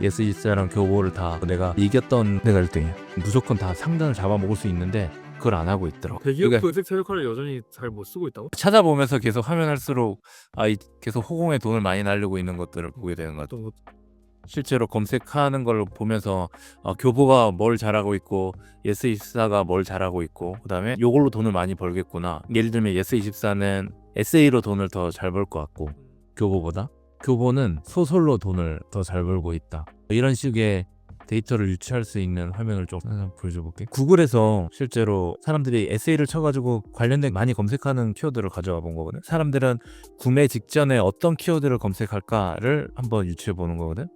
예스24랑 교보를 다 내가 이겼던 데가 1등이야. 무조건 다 상단을 잡아먹을 수 있는데 그걸 안 하고 있더라고. 대기업도 색 최적화를 여전히 잘 못 쓰고 있다고? 찾아보면서 계속 하면 할수록 계속 호공에 돈을 많이 날리고 있는 것들을 보게 되는 것 같아. 어떤 것? 실제로 검색하는 걸 보면서 교보가 뭘 잘하고 있고 예스24가 뭘 잘하고 있고 그다음에 요걸로 돈을 많이 벌겠구나. 예를 들면 예스24는 SA로 돈을 더 잘 벌 것 같고 교보보다 교보는 소설로 돈을 더 잘 벌고 있다. 이런 식의 데이터를 유추할 수 있는 화면을 좀 보여줘 볼게. 구글에서 실제로 사람들이 SA를 쳐가지고 관련된 많이 검색하는 키워드를 가져와 본 거거든. 사람들은 구매 직전에 어떤 키워드를 검색할까를 한번 유추해 보는 거거든.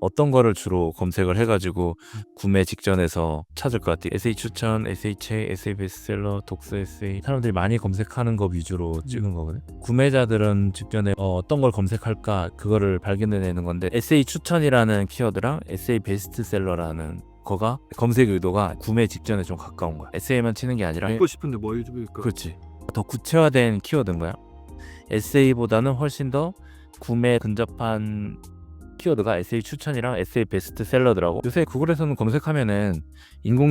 어떤 거를 주로 검색을 해가지고 구매 직전에서 찾을 것 같아. SA 추천, SHA, SA 베스트셀러, 독서 에세이 사람들이 많이 검색하는 거 위주로 찍은 거거든. 구매자들은 직전에 어떤 걸 검색할까 그거를 발견해내는 건데 SA 추천이라는 키워드랑 SA 베스트셀러라는 거가 검색 의도가 구매 직전에 좀 가까운 거야. SA만 치는 게 아니라 읽고 싶은데 뭐 읽을까? 그렇지. 더 구체화된 키워드인 거야. SA보다는 훨씬 더 구매 근접한 키워드가 SA 추천이랑 SA 베스트셀러더라고. 요새 구글에서는 검색하면은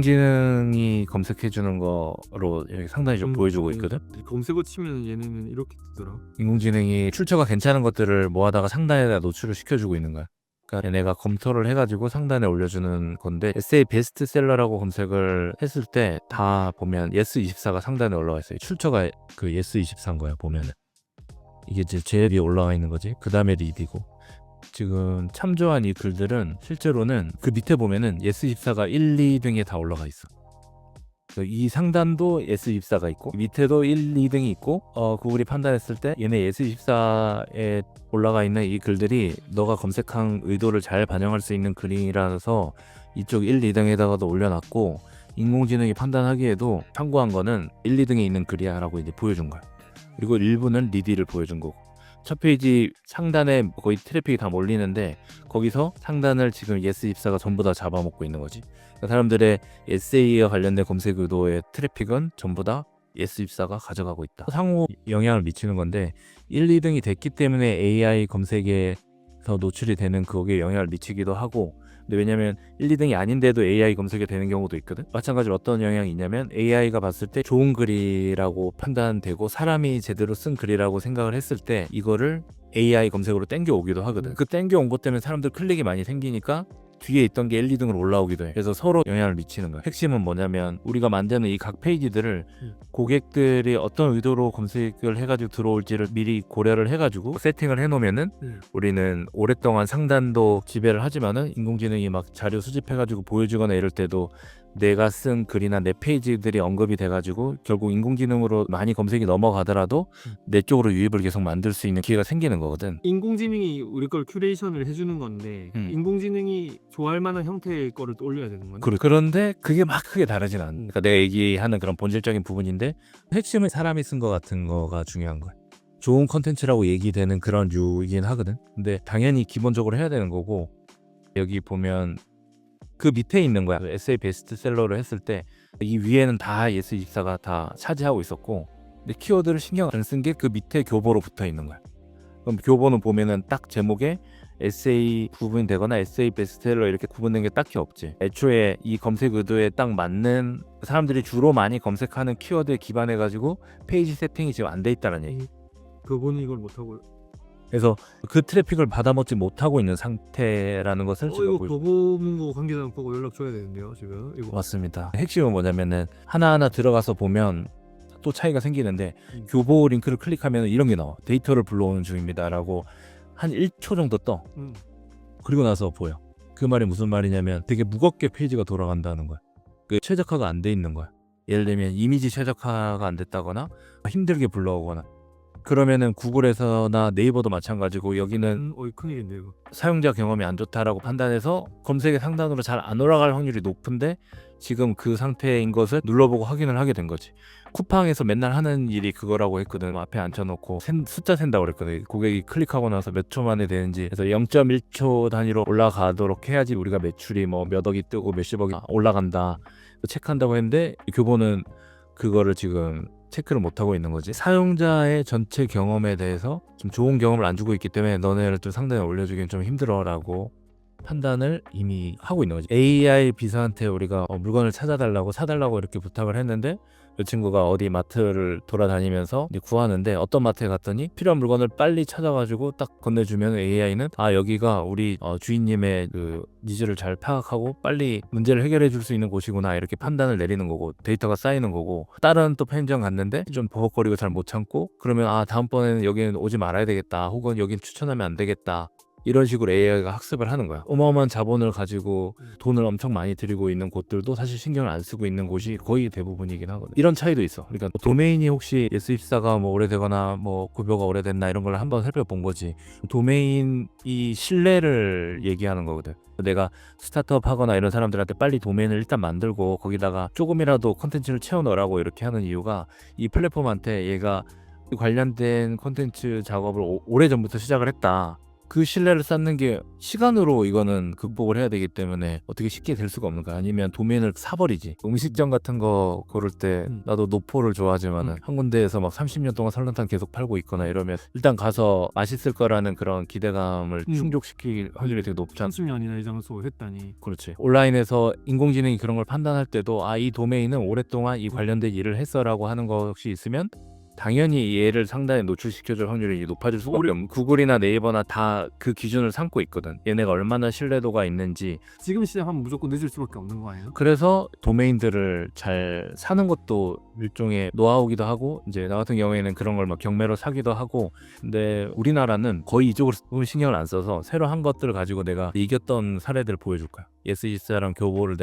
인공지능이 검색해주는 거로 여기 상당히 좀 보여주고 있거든. 검색어 치면 얘네는 이렇게 뜨더라. 인공지능이 출처가 괜찮은 것들을 모아다가 상단에다 노출을 시켜주고 있는 거야. 그러니까 얘네가 검토를 해가지고 상단에 올려주는 건데 SA 베스트셀러라고 검색을 했을 때 다 보면 예스24가 상단에 올라와 있어요. 출처가 그 예스24인 거야 보면은. 이게 이제 제일 위에 올라와 있는 거지. 그 다음에 리디고. 지금 참조한 이 글들은 실제로는 그 밑에 보면은 예스24가 1, 2등에 다 올라가 있어. 이 상단도 예스24가 있고 밑에도 1, 2등이 있고 구글이 판단했을 때 얘네 예스24에 올라가 있는 이 글들이 너가 검색한 의도를 잘 반영할 수 있는 글이라서 이쪽 1, 2등에다가도 올려놨고 인공지능이 판단하기에도 참고한 거는 1, 2등에 있는 글이야 라고 이제 보여준 거야. 그리고 일부는 리디를 보여준 거고 첫 페이지 상단에 거의 트래픽이 다 몰리는데 거기서 상단을 지금 예스24가 전부 다 잡아먹고 있는 거지. 그러니까 사람들의 SA와 관련된 검색 의도의 트래픽은 전부 다 예스24가 가져가고 있다. 상호 영향을 미치는 건데 1, 2등이 됐기 때문에 AI 검색에서 노출이 되는 거기에 영향을 미치기도 하고 근데 왜냐면 1, 2등이 아닌데도 AI 검색이 되는 경우도 있거든. 마찬가지로 어떤 영향이 있냐면 AI가 봤을 때 좋은 글이라고 판단되고 사람이 제대로 쓴 글이라고 생각을 했을 때 이거를 AI 검색으로 땡겨 오기도 하거든. 그 땡겨 온 것 때문에 사람들 클릭이 많이 생기니까 뒤에 있던 게 1, 2등으로 올라오기도 해. 그래서 서로 영향을 미치는 거야. 핵심은 뭐냐면 우리가 만드는 이 각 페이지들을 고객들이 어떤 의도로 검색을 해가지고 들어올지를 미리 고려를 해가지고 세팅을 해놓으면은 우리는 오랫동안 상단도 지배를 하지만은 인공지능이 막 자료 수집해가지고 보여주거나 이럴 때도 내가 쓴 글이나 내 페이지들이 언급이 돼가지고 결국 인공지능으로 많이 검색이 넘어가더라도 내 쪽으로 유입을 계속 만들 수 있는 기회가 생기는 거거든. 인공지능이 우리 걸 큐레이션을 해주는 건데 음. 인공지능이 좋아할 만한 형태의 거를 또 올려야 되는 거네. 그런데 그게 막 크게 다르진 않아. 그러니까 내가 얘기하는 그런 본질적인 부분인데 핵심은 사람이 쓴 거 같은 거가 중요한 거야. 좋은 컨텐츠라고 얘기되는 그런 류이긴 하거든. 근데 당연히 기본적으로 해야 되는 거고 여기 보면 그 밑에 있는 거야. SA 베스트셀러를 했을 때 이 위에는 다 예스24가 다 차지하고 있었고 근데 키워드를 신경 안 쓴 게 그 밑에 교보로 붙어 있는 거야. 그럼 교보는 보면은 딱 제목에 SA 구분이 되거나 SA 베스트셀러 이렇게 구분된 게 딱히 없지. 애초에 이 검색 의도에 딱 맞는 사람들이 주로 많이 검색하는 키워드에 기반해 가지고 페이지 세팅이 지금 안 돼 있다는 얘기. 그거는 이걸 못하고. 그래서 그 트래픽을 받아먹지 못하고 있는 상태라는 것을 제가 이거 보여줘. 교보문고 관계자랑 보고 연락 줘야 되는데요 지금. 이거 맞습니다. 핵심은 뭐냐면은 하나하나 들어가서 보면 또 차이가 생기는데 교보 링크를 클릭하면 이런 게 나와. 데이터를 불러오는 중입니다라고 한 1초 정도 떠. 그리고 나서 보여. 그 말이 무슨 말이냐면 되게 무겁게 페이지가 돌아간다는 거야. 그 최적화가 안 돼 있는 거야. 예를 들면 이미지 최적화가 안 됐다거나 힘들게 불러오거나 그러면은 구글에서나 네이버도 마찬가지고 여기는 어이 큰일인데 이거. 사용자 경험이 안 좋다라고 판단해서 검색의 상단으로 잘 안 올라갈 확률이 높은데 지금 그 상태인 것을 눌러보고 확인을 하게 된 거지. 쿠팡에서 맨날 하는 일이 그거라고 했거든. 앞에 앉혀놓고 숫자 센다고 그랬거든. 고객이 클릭하고 나서 몇 초 만에 되는지 그래서 0.1초 단위로 올라가도록 해야지 우리가 매출이 뭐 몇 억이 뜨고 몇십억이 올라간다 체크한다고 했는데 교보는 그거를 지금 체크를 못하고 있는 거지. 사용자의 전체 경험에 대해서 좀 좋은 경험을 안 주고 있기 때문에 너네를 좀 상단에 올려주기는 좀 힘들어 라고 판단을 이미 하고 있는 거지. AI 비서한테 우리가 물건을 찾아달라고 사달라고 이렇게 부탁을 했는데 이 친구가 어디 마트를 돌아다니면서 이제 구하는데 어떤 마트에 갔더니 필요한 물건을 빨리 찾아가지고 딱 건네주면 AI는 아 여기가 우리 주인님의 그 니즈를 잘 파악하고 빨리 문제를 해결해 줄 수 있는 곳이구나 이렇게 판단을 내리는 거고 데이터가 쌓이는 거고 다른 또 편의점 갔는데 좀 버벅거리고 잘 못 참고 그러면 아 다음번에는 여기는 오지 말아야 되겠다 혹은 여긴 추천하면 안 되겠다 이런 식으로 AI가 학습을 하는 거야. 어마어마한 자본을 가지고 돈을 엄청 많이 들이고 있는 곳들도 사실 신경을 안 쓰고 있는 곳이 거의 대부분이긴 하거든. 이런 차이도 있어. 그러니까 도메인이 혹시 예스24가 뭐 오래되거나 뭐 구조가 오래됐나 이런 걸 한번 살펴본 거지. 도메인이 신뢰를 얘기하는 거거든. 내가 스타트업 하거나 이런 사람들한테 빨리 도메인을 일단 만들고 거기다가 조금이라도 콘텐츠를 채워 넣으라고 이렇게 하는 이유가 이 플랫폼한테 얘가 관련된 콘텐츠 작업을 오래전부터 시작을 했다. 그 신뢰를 쌓는 게 시간으로 이거는 극복을 해야 되기 때문에 어떻게 쉽게 될 수가 없는 거야. 아니면 도메인을 사버리지. 음식점 같은 거 고를 때 나도 노포를 좋아하지만은 한 군데에서 막 30년 동안 설렁탕 계속 팔고 있거나 이러면 일단 가서 맛있을 거라는 그런 기대감을 충족시킬 확률이 되게 높잖아. 30년이나 이 장소 했다니. 그렇지. 온라인에서 인공지능이 그런 걸 판단할 때도 아, 이 도메인은 오랫동안 이 관련된 일을 했어라고 하는 것이 있으면 당연히 얘를 상단에 노출시켜줄 확률이 높아질 수밖에 없는. 구글이나 네이버나 다 그 기준을 삼고 있거든. 얘네가 얼마나 신뢰도가 있는지. 지금 시작하면 무조건 늦을 수밖에 없는 거 아니에요? 그래서 도메인들을 잘 사는 것도 일종의 노하우기도 하고 이제 나 같은 경우에는 그런 걸 막 경매로 사기도 하고 근데 우리나라는 거의 이쪽으로 신경을 안 써서 새로 한 것들을 가지고 내가 이겼던 사례들을 보여줄 거야. 예스24랑 교보를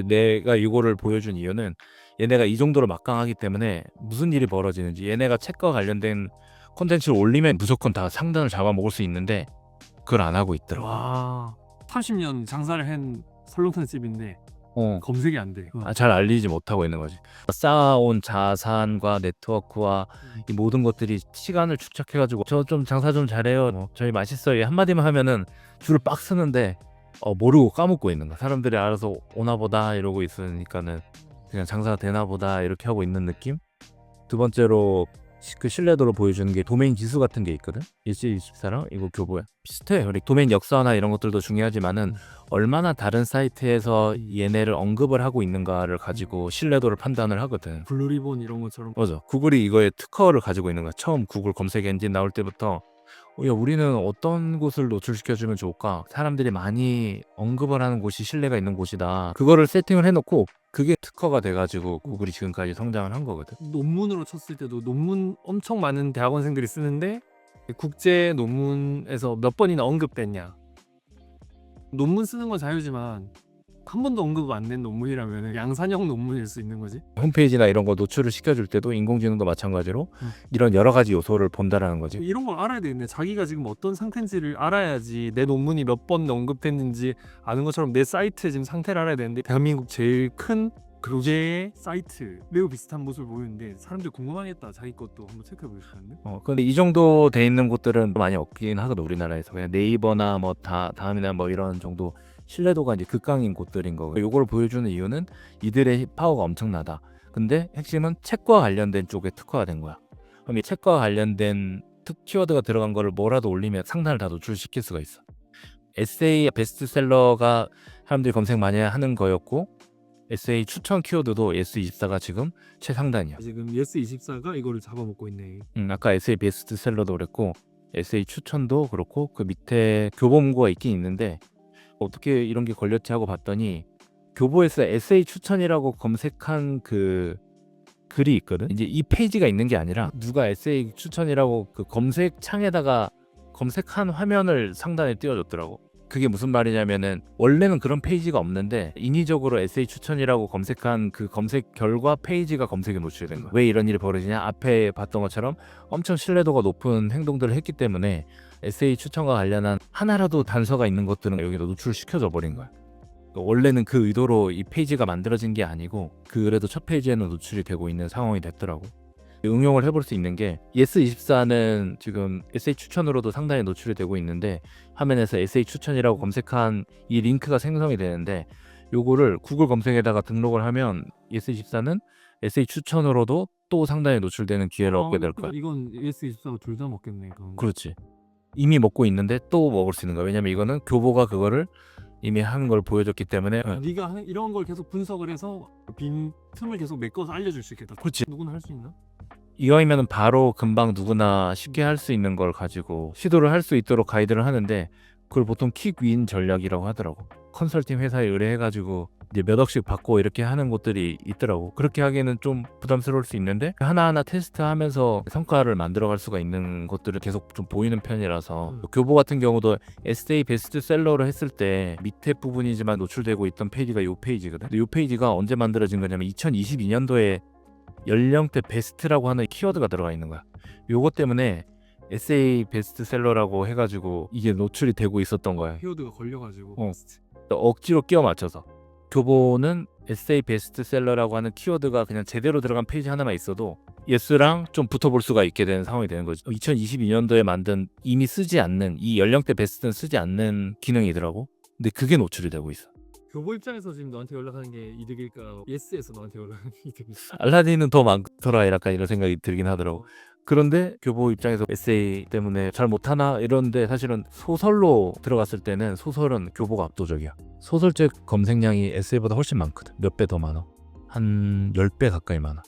내가 이거를 보여준 이유는 얘네가 이 정도로 막강하기 때문에 무슨 일이 벌어지는지 얘네가 책과 관련된 콘텐츠를 올리면 무조건 다 상단을 잡아먹을 수 있는데 그걸 안 하고 있더라고. 와, 30년 장사를 한 설렁탕 집인데 검색이 안 돼. 잘 알리지 못하고 있는 거지. 쌓아온 자산과 네트워크와 이 모든 것들이 시간을 축적해가지고 저 좀 장사 좀 잘해요. 저희 맛있어요. 한마디만 하면은 줄을 빡 쓰는데 모르고 까먹고 있는 거야. 사람들이 알아서 오나 보다 이러고 있으니까는 그냥 장사가 되나 보다 이렇게 하고 있는 느낌? 두 번째로 그 신뢰도를 보여주는 게 도메인 지수 같은 게 있거든. 예스24랑 이거 교보야. 비슷해. 우리 도메인 역사나 이런 것들도 중요하지만은 얼마나 다른 사이트에서 얘네를 언급을 하고 있는가를 가지고 신뢰도를 판단을 하거든. 블루리본 이런 것처럼. 맞아. 구글이 이거에 특허를 가지고 있는 거야. 처음 구글 검색 엔진 나올 때부터 야, 우리는 어떤 곳을 노출시켜주면 좋을까? 사람들이 많이 언급을 하는 곳이 신뢰가 있는 곳이다. 그거를 세팅을 해놓고 그게 특허가 돼가지고 구글이 지금까지 성장을 한 거거든. 논문으로 쳤을 때도 논문 엄청 많은 대학원생들이 쓰는데 국제 논문에서 몇 번이나 언급됐냐. 논문 쓰는 건 자유지만 한 번도 언급 안 된 논문이라면 양산형 논문일 수 있는 거지. 홈페이지나 이런 거 노출을 시켜줄 때도 인공지능도 마찬가지로 이런 여러 가지 요소를 본다라는 거지. 이런 걸 알아야 되겠네. 자기가 지금 어떤 상태인지를 알아야지 내 논문이 몇 번 언급됐는지 아는 것처럼 내 사이트의 지금 상태를 알아야 되는데 대한민국 제일 큰 교재 사이트 매우 비슷한 모습을 보이는데 사람들이 궁금하겠다. 자기 것도 한번 체크해 보고 싶었는데. 근데 이 정도 돼 있는 곳들은 많이 없긴 하거든 우리나라에서. 그냥 네이버나 뭐 다음이나 뭐 이런 정도 신뢰도가 이제 극강인 곳들인 거고. 요거를 보여주는 이유는 이들의 파워가 엄청나다. 근데 핵심은 책과 관련된 쪽에 특화가 된 거야. 그럼 이 책과 관련된 키워드가 들어간 거를 뭐라도 올리면 상단을 다 노출시킬 수가 있어. 에세이 베스트셀러가 사람들이 검색 많이 하는 거였고 에세이 추천 키워드도 예스24가 지금 최상단이야. 지금 예스24가 이거를 잡아먹고 있네. 아까 에세이 베스트셀러도 그랬고 에세이 추천도 그렇고 그 밑에 교보문고가 있긴 있는데 어떻게 이런 게 걸렸지 하고 봤더니 교보에서 에세이 추천이라고 검색한 그 글이 있거든. 이제 이 페이지가 있는 게 아니라 누가 에세이 추천이라고 그 검색 창에다가 검색한 화면을 상단에 띄워줬더라고. 그게 무슨 말이냐면은 원래는 그런 페이지가 없는데 인위적으로 에세이 추천이라고 검색한 그 검색 결과 페이지가 검색에 노출된 거야. 왜 이런 일이 벌어지냐? 앞에 봤던 것처럼 엄청 신뢰도가 높은 행동들을 했기 때문에 에세이 추천과 관련한 하나라도 단서가 있는 것들은 여기다 노출시켜져 버린 거야. 원래는 그 의도로 이 페이지가 만들어진 게 아니고 그래도 첫 페이지에는 노출이 되고 있는 상황이 됐더라고. 응용을 해볼 수 있는 게 예스24는 지금 에세이 추천으로도 상당히 노출이 되고 있는데 화면에서 에세이 추천이라고 검색한 이 링크가 생성이 되는데 요거를 구글 검색에다가 등록을 하면 예스24는 에세이 추천으로도 또 상당히 노출되는 기회를 얻게 될 거야. 이건 예스24가 둘 다 먹겠네. 그럼. 그렇지. 이미 먹고 있는데 또 먹을 수 있는 거야. 왜냐면 이거는 교보가 그거를 이미 하는 걸 보여줬기 때문에 네가 이런 걸 계속 분석을 해서 빈 틈을 계속 메꿔서 알려줄 수 있겠다. 그렇지. 누구나 할 수 있나? 이왕이면 바로 금방 누구나 쉽게 할 수 있는 걸 가지고 시도를 할 수 있도록 가이드를 하는데 그걸 보통 킥윈 전략이라고 하더라고. 컨설팅 회사에 의뢰해가지고 이제 몇 억씩 받고 이렇게 하는 곳들이 있더라고. 그렇게 하기에는 좀 부담스러울 수 있는데 하나하나 테스트하면서 성과를 만들어갈 수가 있는 것들을 계속 좀 보이는 편이라서 교보 같은 경우도 SA 베스트셀러로 했을 때 밑에 부분이지만 노출되고 있던 페이지가 이 페이지거든. 근데 이 페이지가 언제 만들어진 거냐면 2022년도에 연령대 베스트라고 하는 키워드가 들어가 있는 거야. 요거 때문에 SA 베스트셀러라고 해가지고 이게 노출이 되고 있었던 거야. 키워드가 걸려가지고. 억지로 끼워 맞춰서. 교보는 SA 베스트셀러라고 하는 키워드가 그냥 제대로 들어간 페이지 하나만 있어도 예스랑 좀 붙어볼 수가 있게 되는 상황이 되는 거죠. 2022년도에 만든 이미 쓰지 않는 이 연령대 베스트는 쓰지 않는 기능이더라고. 근데 그게 노출이 되고 있어. 교보 입장에서 지금 너한테 연락하는 게 이득일까? 예스에서 너한테 연락하는 게 이득일까? 알라딘은 더 많더라 약간 이런 생각이 들긴 하더라고. 그런데 교보 입장에서 에세이 때문에 잘 못하나 이러는데 사실은 소설로 들어갔을 때는 소설은 교보가 압도적이야. 소설책 검색량이 에세이보다 훨씬 많거든. 몇 배 더 많아. 한 10배 가까이 많아.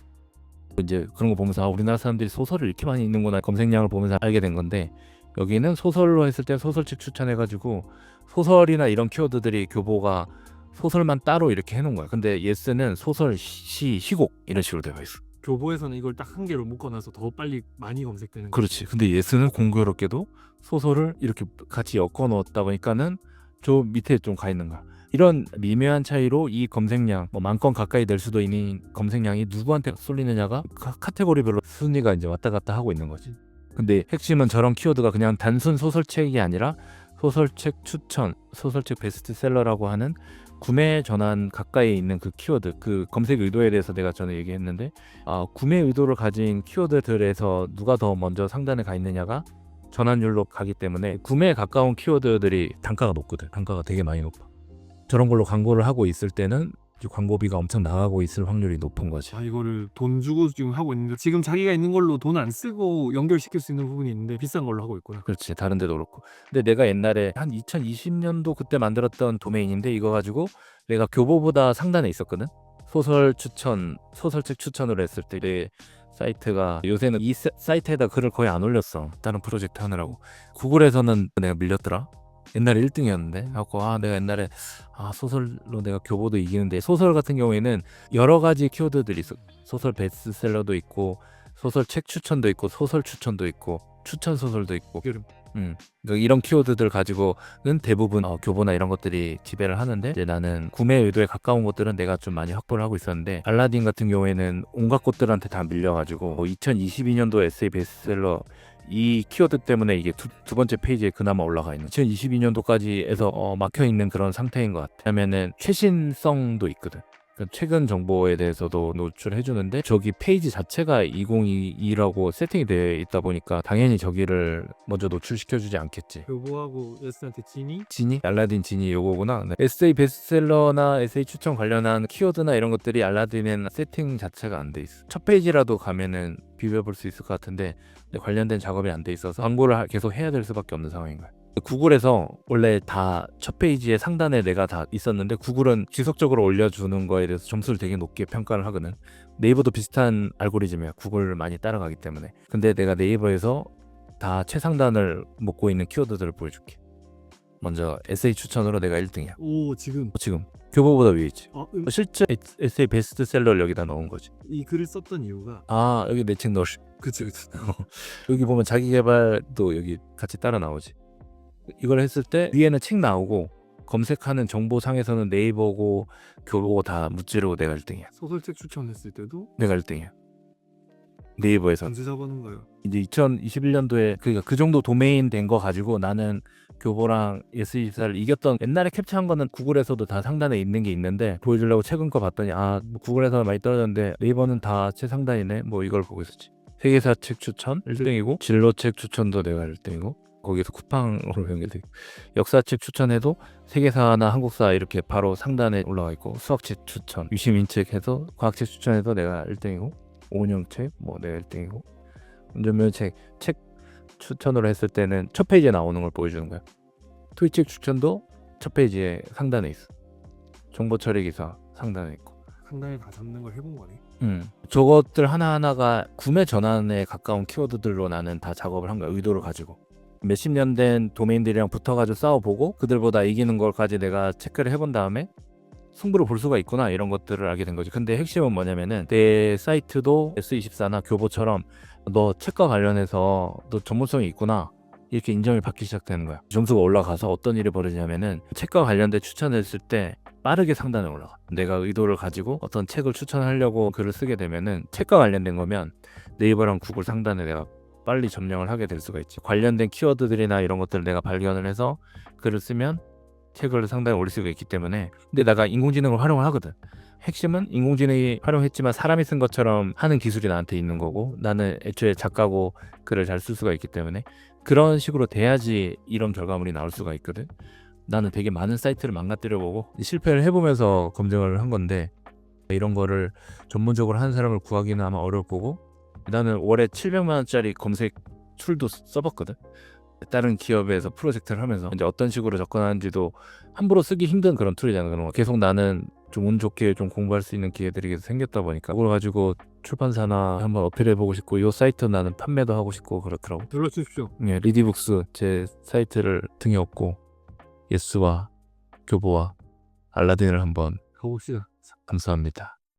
이제 그런 거 보면서 아, 우리나라 사람들이 소설을 이렇게 많이 읽는구나 검색량을 보면서 알게 된 건데 여기는 소설로 했을 때 소설책 추천해가지고 소설이나 이런 키워드들이 교보가 소설만 따로 이렇게 해놓은 거야. 근데 예스는 소설, 시, 시곡 이런 식으로 되어 있어. 교보에서는 이걸 딱 한 개로 묶어놔서 더 빨리 많이 검색되는. 그렇지. 근데 예스는 공교롭게도 소설을 이렇게 같이 엮어 넣었다 보니까는 저 밑에 좀 가 있는 거야. 이런 미묘한 차이로 이 검색량 뭐 10,000건 가까이 될 수도 있는 검색량이 누구한테 쏠리느냐가 카테고리별로 순위가 이제 왔다 갔다 하고 있는 거지. 근데 핵심은 저런 키워드가 그냥 단순 소설책이 아니라 소설책 추천, 소설책 베스트셀러라고 하는 구매 전환 가까이 있는 그 키워드, 그 검색 의도에 대해서 내가 전에 얘기했는데 구매 의도를 가진 키워드들에서 누가 더 먼저 상단에 가 있느냐가 전환율로 가기 때문에 구매에 가까운 키워드들이 단가가 높거든. 단가가 되게 많이 높아. 저런 걸로 광고를 하고 있을 때는 광고비가 엄청 나가고 있을 확률이 높은 거지. 이거를 돈 주고 지금 하고 있는데 지금 자기가 있는 걸로 돈 안 쓰고 연결시킬 수 있는 부분이 있는데 비싼 걸로 하고 있구나. 그렇지. 다른 데도 그렇고. 근데 내가 옛날에 한 2020년도 그때 만들었던 도메인인데 이거 가지고 내가 교보보다 상단에 있었거든. 소설 추천, 소설책 추천을 했을 때 내 사이트가 요새는 이 사이트에다 글을 거의 안 올렸어. 다른 프로젝트 하느라고. 구글에서는 내가 밀렸더라. 옛날에 1등이었는데 하고 내가 옛날에 소설로 내가 교보도 이기는데 소설 같은 경우에는 여러 가지 키워드들이 있어. 소설 베스트셀러도 있고 소설 책 추천도 있고 소설 추천도 있고 추천 소설도 있고 그러니까 이런 키워드들 가지고는 대부분 교보나 이런 것들이 지배를 하는데 이제 나는 구매 의도에 가까운 것들은 내가 좀 많이 확보를 하고 있었는데 알라딘 같은 경우에는 온갖 곳들한테 다 밀려가지고 2022년도 에세이 베스트셀러 이 키워드 때문에 이게 두 번째 페이지에 그나마 올라가 있는 2022년도까지 해서 막혀 있는 그런 상태인 것 같아. 왜냐면은 최신성도 있거든. 그러니까 최근 정보에 대해서도 노출해 주는데 저기 페이지 자체가 2022라고 세팅이 되어 있다 보니까 당연히 저기를 먼저 노출시켜 주지 않겠지. 교보하고 예스한테 진이? 알라딘 진이 요거구나. 네. SA 베스트셀러나 SA 추천 관련한 키워드나 이런 것들이 알라딘에는 세팅 자체가 안 돼 있어. 첫 페이지라도 가면은 비벼볼 수 있을 것 같은데 관련된 작업이 안 돼 있어서 광고를 계속 해야 될 수밖에 없는 상황인 거야. 구글에서 원래 다 첫 페이지에 상단에 내가 다 있었는데 구글은 지속적으로 올려주는 거에 대해서 점수를 되게 높게 평가를 하거든. 네이버도 비슷한 알고리즘이야. 구글을 많이 따라가기 때문에. 근데 내가 네이버에서 다 최상단을 먹고 있는 키워드들을 보여줄게. 먼저 에세이 추천으로 내가 1등이야. 오 지금 교보보다 위에 있지. 실제 에세이 베스트셀러를 여기다 넣은 거지. 이 글을 썼던 이유가 여기 내 책 넣으시. 그치 여기 보면 자기개발도 여기 같이 따라 나오지. 이걸 했을 때 위에는 책 나오고 검색하는 정보상에서는 네이버고 교보고 다 무찌르고 내가 1등이야. 소설책 추천했을 때도 내가 1등이야. 네이버에서. 언제 잡아놓은 거예요? 이제 2021년도에 그러니까 그 정도 도메인 된 거 가지고 나는 교보랑 예스24를 이겼던 옛날에 캡처한 거는 구글에서도 다 상단에 있는 게 있는데 보여주려고 최근 거 봤더니 구글에서는 많이 떨어졌는데 네이버는 다 최상단이네. 뭐 이걸 보고 있었지. 세계사 책 추천 1등이고 진로책 추천도 내가 1등이고 거기서 쿠팡으로 연결돼. 역사책 추천해도 세계사나 한국사 이렇게 바로 상단에 올라가 있고 수학책 추천, 유시민책 해서 과학책 추천해도 내가 1등이고 오은영책 뭐 내가 1등이고 운전면허책 책 추천으로 했을 때는 첫 페이지에 나오는 걸 보여주는 거야. 토익 추천도 첫 페이지에 상단에 있어. 정보 처리 기사 상단에 있고. 상당히 다 잡는 걸 해본 거네. 저것들 하나하나가 구매 전환에 가까운 키워드들로 나는 다 작업을 한 거야. 의도를 가지고. 몇십 년 된 도메인들이랑 붙어가지고 싸워보고 그들보다 이기는 걸까지 내가 체크를 해본 다음에 승부를 볼 수가 있구나 이런 것들을 알게 된 거지. 근데 핵심은 뭐냐면은 내 사이트도 S24나 교보처럼 너 책과 관련해서 너 전문성이 있구나 이렇게 인정을 받기 시작되는 거야. 점수가 올라가서 어떤 일이 벌어지냐면은 책과 관련된 추천했을 때 빠르게 상단에 올라가. 내가 의도를 가지고 어떤 책을 추천하려고 글을 쓰게 되면은 책과 관련된 거면 네이버랑 구글 상단에 내가 빨리 점령을 하게 될 수가 있지. 관련된 키워드들이나 이런 것들을 내가 발견을 해서 글을 쓰면 책을 상단에 올릴 수가 있기 때문에. 근데 내가 인공지능을 활용을 하거든. 핵심은 인공지능이 활용했지만 사람이 쓴 것처럼 하는 기술이 나한테 있는 거고 나는 애초에 작가고 글을 잘 쓸 수가 있기 때문에 그런 식으로 돼야지 이런 결과물이 나올 수가 있거든. 나는 되게 많은 사이트를 망가뜨려보고 실패를 해보면서 검증을 한 건데 이런 거를 전문적으로 하는 사람을 구하기는 아마 어려울 거고 나는 월에 700만 원짜리 검색 툴도 써봤거든. 다른 기업에서 프로젝트를 하면서 이제 어떤 식으로 접근하는지도 함부로 쓰기 힘든 그런 툴이잖아. 그런 거 계속 나는 좀 운 좋게 좀 공부할 수 있는 기회들이 계속 생겼다 보니까 그걸 가지고 출판사나 한번 어필해보고 싶고 이 사이트 나는 판매도 하고 싶고 그렇더라고. 눌러주십시오. 예, 리디북스 제 사이트를 등에 업고 예스와 교보와 알라딘을 한번 가봅시다. 감사합니다.